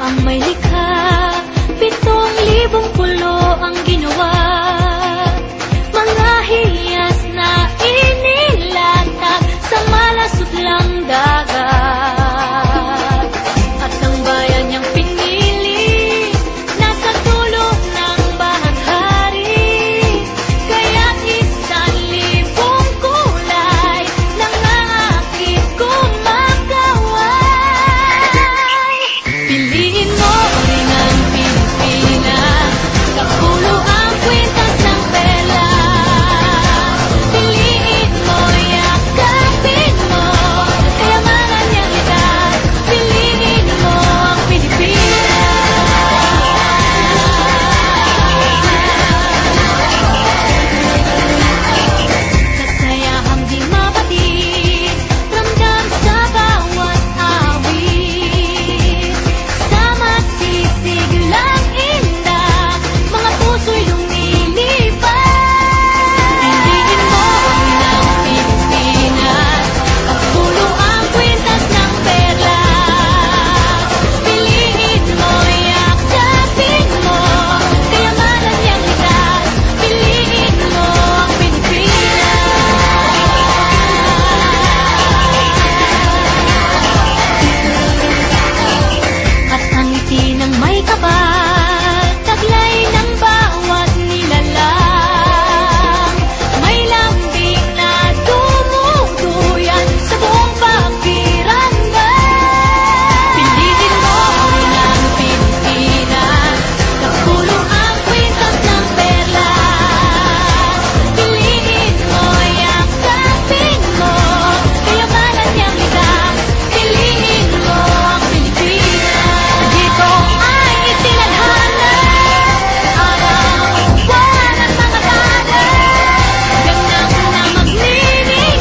Ang may likha, 7,000 pulo ang ginawa. Mga hiyas na inilatag sa malasutlang dagat. At ang bayan niyang pinili, nasa dulo ng bahaghari. Kaya't 1,000 kulay nangangakit kumakaway. Piliin mo rin ang Pilipinas, kapulo ang kwintas ng pera. Piliin mo, yakapin mo, kayamanan niyang likas. Piliin mo ang Pilipinas. Kasayahang di mapatid, ramdam sa bawat awit. Sama sisiglang indah, mga puso'y lumilipad. Piliin mo rin ang Pilipinas, kapulo ang kwintas ng pera. Piliin mo, yakapin mo, kayamanan niyang likas. Piliin mo ang Pilipinas. At ang ngiti ng may kapal, taglay ng bawat nilalang. May lambing na dumuduyan sa buong pakiramdam. Piliin mo rin ang Pilipinas, kapulo ang kwintas ng pera. Piliin mo, yakapin mo, kayamanan niyang likas. Piliin mo ang Pilipinas. Dito ay itinadhana, araw, buwan at mga bata. Ganang na magniningning,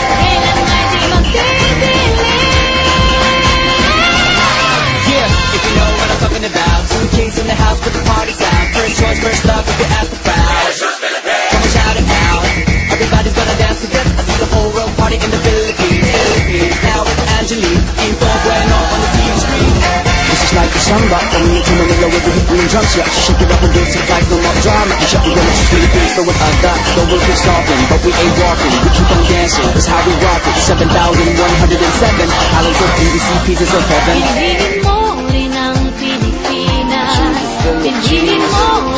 kailan ay di magdidilim. Yeah, if you know what I'm talking about. Suitcase in the house, put the parties out. First choice, first love, if you ask the crowd. Come and shout it out. Everybody's gonna dance to this. I see the whole world party in the Philippines. Now it's Angelique, info bueno on the TV screen. This is like a samba, coming into Manila with the hip and drums. Yeah, shake it up and dance it like no more drama. And shut the door, just Philippines, throw it out that. The world is talking, but we ain't walking. We keep on dancing, that's how we rock it. 7,107 islands of BBC, pieces of heaven. Piliin mo rin ang Pilipinas. Piliin mo